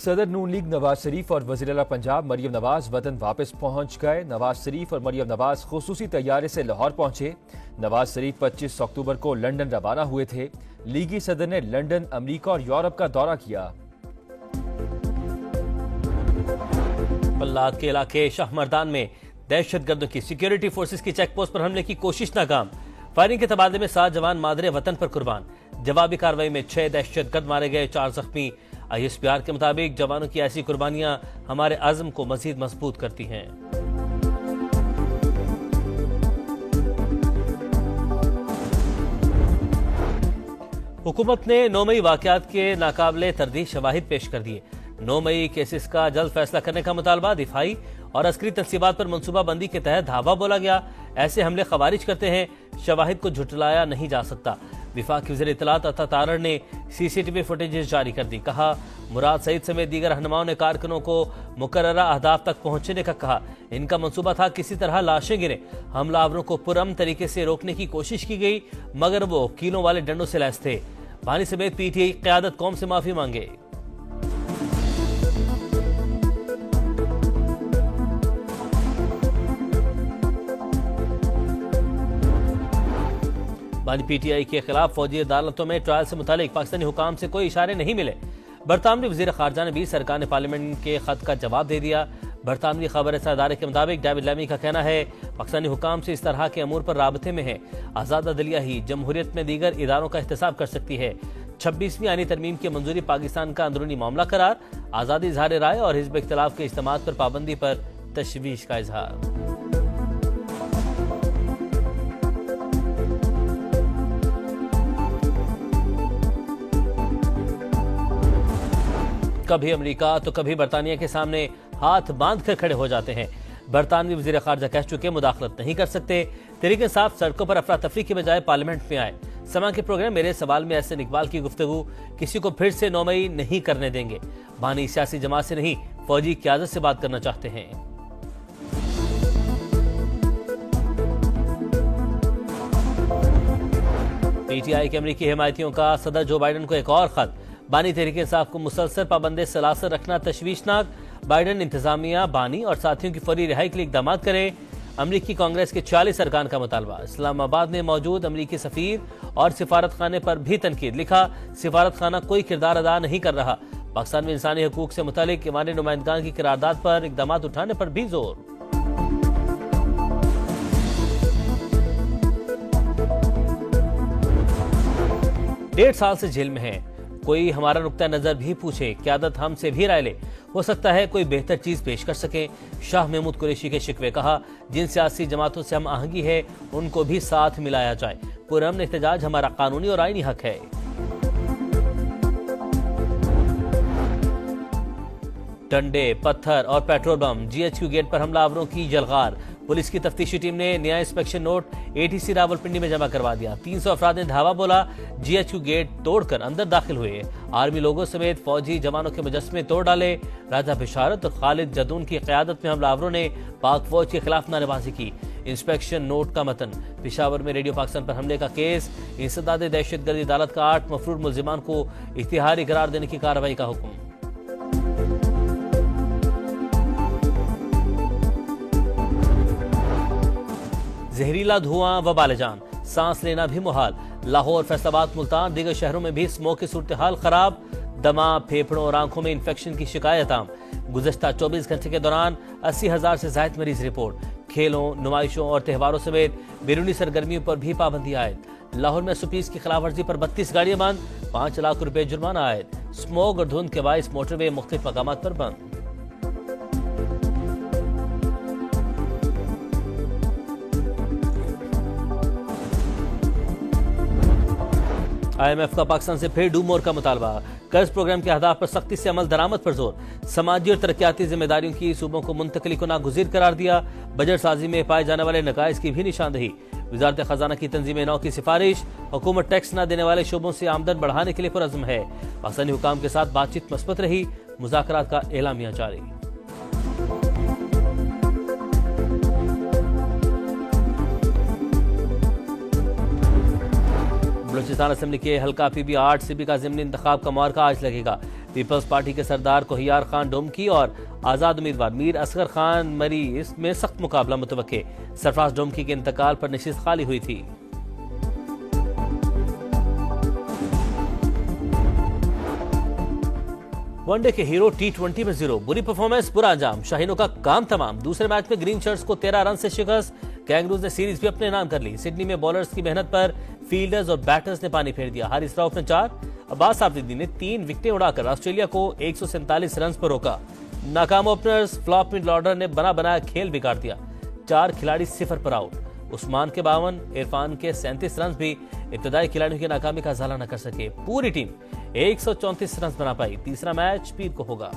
सदर नून लीग नवाज शरीफ और वज़ीर आला पंजाब मरियम नवाज वतन वापस पहुंच गए। नवाज शरीफ और मरियम नवाज खुसूसी तैयारे से लाहौर पहुंचे। नवाज शरीफ 25 अक्टूबर को लंदन रवाना हुए थे। लीगी सदर ने लंदन, अमरीका और यूरोप का दौरा किया। पल्लाद के इलाके शाहमर्दान में दहशतगर्दों की सिक्योरिटी फोर्सेस की चेक पोस्ट पर हमले की कोशिश नाकाम। फायरिंग के तबादले में 7 जवान मादरे वतन पर कुर्बान। जवाबी कार्रवाई में 6 दहशतगर्द मारे गए, 4 जख्मी। ISPR के मुताबिक जवानों की ऐसी कुर्बानियां हमारे आज़म को मजीद मजबूत करती हैं। हुकूमत ने 9 मई वाकयात के नाकाबिले तरदीद शवाहिद पेश कर दिए। 9 मई केसेस का जल्द फैसला करने का मुतालबा। दिफाई और अस्करी तंसीबात पर मनसूबाबंदी के तहत धावा बोला गया। ऐसे हमले खवारिज करते हैं, शवाहिद को झुटलाया नहीं जा सकता। विफाकी वज़ीर इत्तलात अता तारड़ ने CCTV फुटेजेस जारी कर दी। कहा, मुराद सईद समेत दीगर रहनुमाओं ने कारकुनों को मुकर्ररा अहदाफ तक पहुंचने का कहा। इनका मंसूबा था किसी तरह लाशें गिरे। हमलावरों को पुरअमन तरीके से रोकने की कोशिश की गई, मगर वो कीलों वाले डंडों से लैस थे। बानी समेत PTI क़यादत कौम से माफी मांगे। बानी PTI के खिलाफ फौजी अदालतों में ट्रायल से मुतालिक पाकिस्तानी हुकाम से कोई इशारे नहीं मिले। बरतानवी वज़ीर ख़ारजा ने भी सरकार ने पार्लियामेंट के खत का जवाब दे दिया। बरतानवी खबर इदारे के मुताबिक डेविड लैमी का कहना है, पाकिस्तानी हुकाम से इस तरह के अमूर पर राबते में है। आज़ाद अदलिया ही जमहूरियत में दीगर इदारों का एहतसाब कर सकती है। 26वीं आईनी तरमीम की मंजूरी पाकिस्तान का अंदरूनी मामला करार। आज़ादी इजहार राय और हिज़्ब इख्तिलाफ के इज्तिमात पर पाबंदी पर तशवीश का इजहार। कभी अमेरिका तो कभी बरतानिया के सामने हाथ बांध कर खड़े हो जाते हैं। बरतानवी वज़ीर ख़ारजा कह चुके मुदाखलत नहीं कर सकते। तरीके साफ सड़कों पर अफरा तफरी के बजाय पार्लियामेंट में आए। समा के प्रोग्राम मेरे सवाल में एहसन इकबाल की गुफ्तगू किसी को फिर से 9 मई नहीं करने देंगे। बानी सियासी जमात से नहीं, फौजी क़यादत से बात करना चाहते हैं। PTI के अमरीकी हिमायतियों का सदर जो बाइडन को एक और खत। बानी तहरीक इंसाफ को मुसलसल पाबंदी सलासल रखना तशवीशनाक। बाइडन इंतजामिया, बानी और साथियों की फौरी रिहाई के लिए इक़दाम करें। अमरीकी कांग्रेस के 40 अरकान का मुतालबा। इस्लामाबाद में मौजूद अमरीकी सफीर और सिफारत खाने पर भी तनकीद। लिखा, सिफारत खाना कोई किरदार अदा नहीं कर रहा। पाकिस्तान में इंसानी हकूक से मुतालिक ईमानी नुमाइंदगान की करारदाद पर इक़दाम उठाने पर भी जोर। डेढ़ साल से जेल में है। कोई हमारा नुक्ता नजर भी पूछे, क़यादत हमसे भी राय ले। हो सकता है कोई बेहतर चीज पेश कर सके। शाह महमूद कुरैशी के शिकवे। कहा, जिन सियासी जमातों से हम आहंगी है उनको भी साथ मिलाया जाए। पुरअमन एहतजाज हमारा कानूनी और आईनी हक है। डंडे, पत्थर और पेट्रोल बम। GHQ गेट पर हमलावरों की जलगार। पुलिस की तफ्तीशी टीम ने नया इंस्पेक्शन नोट ATC रावलपिंडी में जमा करवा दिया। 300 अफराद ने धावा बोला। GHQ गेट तोड़कर अंदर दाखिल हुए। आर्मी लोगों समेत फौजी जवानों के मुजस्समे तोड़ डाले। राजा बिशारत और खालिद जदून की क़यादत में हमलावरों ने पाक फौज के खिलाफ नारेबाजी की। इंस्पेक्शन नोट का मतन। पेशावर में रेडियो पाकिस्तान पर हमले का केस। इंसदाद दहशतगर्दी अदालत का 8 मफरूर मुल्जिमान को इख्तियारी करार देने की कार्रवाई का हुक्म। जहरीला धुआं वबाल जान, सांस लेना भी मुहाल। लाहौर, फैसलाबाद, मुल्तान, दीगर शहरों में भी स्मोक की सूरत हाल खराब। दमा, फेफड़ों और आंखों में इंफेक्शन की शिकायत आम। गुज़श्ता 24 घंटे के दौरान 80,000 से ज्यादा मरीज रिपोर्ट। खेलों, नुमाइशों और त्योहारों समेत बैरूनी सरगर्मियों पर भी पाबंदी आयद। लाहौर में SOPs की खिलाफवर्जी पर 32 गाड़ियां बंद। 5 लाख रुपए जुर्माना आयद। स्मोक और धुंध के बाइस मोटरवे मुख्तलिफ मकामात पर बंद। IMF का पाकिस्तान से फिर डू मोर का मुतालबा। कर्ज प्रोग्राम के अहदाफ पर सख्ती से अमल दरामद पर जोर। समाजी और तरक्याती जिम्मेदारियों की सूबों को मुंतकली को नागुज़ीर करार दिया। बजट साजी में पाए जाने वाले नकाइज की भी निशानदही। वज़ारत खजाना की तंजीम नौ की सिफारिश। हुकूमत टैक्स न देने वाले शोबों से आमदन बढ़ाने के लिए पुरअज़्म है। पाकिस्तानी हुकाम के साथ बातचीत मस्बत रही। मुज़ाकरात का एलामिया जारी। बलूचिस्तान असम्बली के हल्का PB 8 CB का ज़िमनी इंतखाब का मार्का आज लगेगा। पीपल्स पार्टी के सरदार कोहियार खान डोमकी और आजाद उम्मीदवार मीर असगर खान मरी इसमें सख्त मुकाबला मुतवक्के। सरफराज डोमकी के इंतकाल पर नशिस्त खाली हुई थी। वनडे के हीरो T20 में 0, बुरी परफॉर्मेंस बुरा अंजाम, शाहीनों का काम तमाम। दूसरे मैच में ग्रीन शर्ट्स को 13 रन से शिकस्त, कैंगरूज ने सीरीज भी अपने नाम कर ली। सिडनी में बॉलर्स की मेहनत पर फील्डर्स और बैटर्स ने पानी फेर दिया। हारिस राउफ ने 4, अब्बास आफरीदी ने 3 विकेटें उड़ाकर ऑस्ट्रेलिया को 147 रन पर रोका। नाकाम ओपनर्स फ्लॉप मिडल ऑर्डर ने बना बनाया खेल बिगाड़ दिया। 4 खिलाड़ी 0 पर आउट। उस्मान के 52, इरफान के 37 रन भी इब्तदाई खिलाड़ियों की नाकामी का ज़ाला न कर सके। पूरी टीम 134 रन बना पाई। तीसरा मैच पीर को होगा।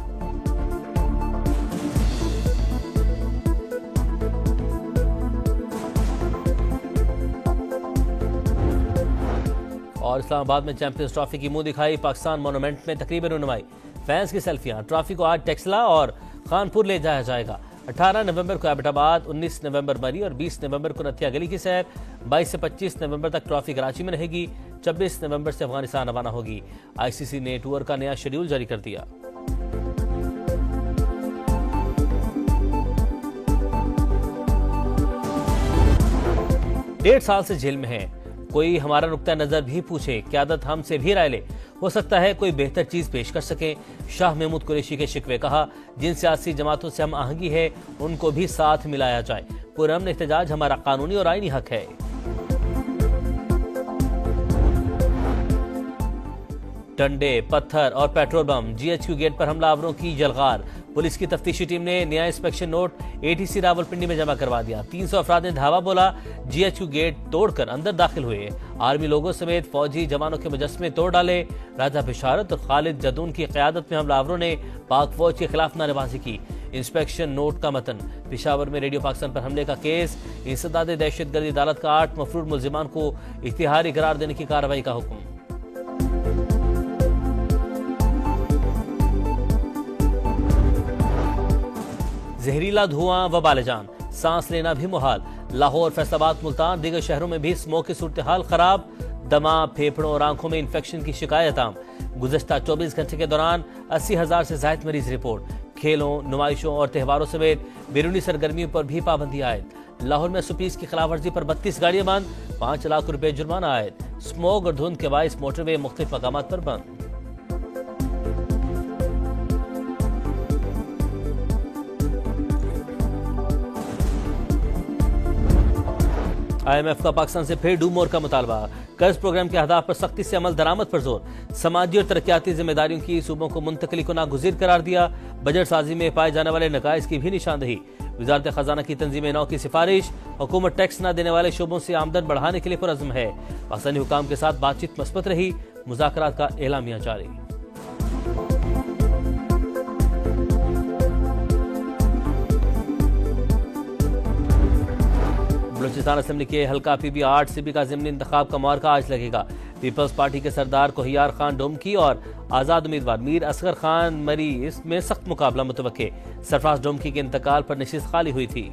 और इस्लामाबाद में चैंपियंस ट्रॉफी की मुंह दिखाई। पाकिस्तान मोनूमेंट में तकरीबन रुनमाई, फैंस की सेल्फियां। ट्रॉफी को आज टेक्सला और खानपुर ले जाया जाएगा। 18 नवंबर को एबटाबाद, 19 नवंबर मरी और 20 नवंबर को नथिया गली की सैर। 22 से 25 नवंबर तक ट्रॉफी कराची में रहेगी। 26 नवंबर से अफगानिस्तान रवाना होगी। आईसीसी ने टूर का नया शेड्यूल जारी कर दिया। डेढ़ साल से जेल में है। कोई हमारा नुक्ता नजर भी पूछे, क़यादत हमसे भी राय ले, हो सकता है कोई बेहतर चीज पेश कर सके। शाह महमूद कुरैशी के शिकवे। कहा, जिन सियासी जमातों से हम आहंगी है उनको भी साथ मिलाया जाए। पुरअमन एहतजाज हमारा कानूनी और आईनी हक है। डंडे, पत्थर और पेट्रोल बम, जीएचक्यू गेट पर हमलावरों की जलगार। पुलिस की तफ्तीशी टीम ने नया इंस्पेक्शन नोट एटीसी रावलपिंडी में जमा करवा दिया। 300 अफराद ने धावा बोला, जीएचक्यू गेट तोड़कर अंदर दाखिल हुए। आर्मी लोगों समेत फौजी जवानों के मुजस्समे तोड़ डाले। राजा बिशारत और खालिद जदून की क़यादत में हमलावरों ने पाक फौज के खिलाफ नारेबाजी की। इंस्पेक्शन नोट का मतन। पेशावर में रेडियो पाकिस्तान पर हमले का केस। इंसदाद दहशतगर्दी अदालत का 8 मफरूर मुल्जिमान को इश्तिहारी करार देने की कार्रवाई का हुक्म। जहरीला धुआं व बालेजान, सांस लेना भी मुहाल। लाहौर, फैसलाबाद, मुल्तान, दीगर शहरों में भी स्मोक की सूरत हाल खराब। दमा, फेफड़ों और आंखों में इंफेक्शन की शिकायत आम। गुज़श्ता 24 घंटे के दौरान 80,000 से ज्यादा मरीज रिपोर्ट। खेलों, नुमाइशों और त्योहारों समेत बैरूनी सरगर्मियों पर भी पाबंदी आयद। लाहौर में एसओपीज़ की खिलाफवर्जी पर 32 गाड़ियां बंद। 5 लाख रुपए जुर्माना आयद। स्मोक और धुंध के बायस मोटरवे मुख्तलिफ मकामात पर बंद। IMF का पाकिस्तान से फिर डू मोर का मुतालबा। कर्ज प्रोग्राम के अहदाफ पर सख्ती से अमल दरामद पर जोर। समाजी और तरक्याती जिम्मेदारियों की सूबों को मुंतकली को नागुज़ीर करार दिया। बजट साजी में पाए जाने वाले नकाइज की भी निशानदही। वजारत खजाना की तंजीम नौ की सिफारिश। हुकूमत टैक्स न देने वाले शोबों से आमदन बढ़ाने के लिए पुरअज़्म है। पाकिस्तानी हुकाम के साथ बातचीत मस्बत रही। मुज़ाकरात का एलामिया जारी। बलूचिस्तान असेंबली के हल्का PB8 सीबी का ज़िमनी इंतखाब का मुआरका आज लगेगा। पीपल्स पार्टी के सरदार कोहियार खान डोमकी और आजाद उम्मीदवार मीर असगर खान मरी इसमें सख्त मुकाबला मुतवक्के। सरफराज डोमकी के इंतकाल पर नशिस्त खाली हुई थी।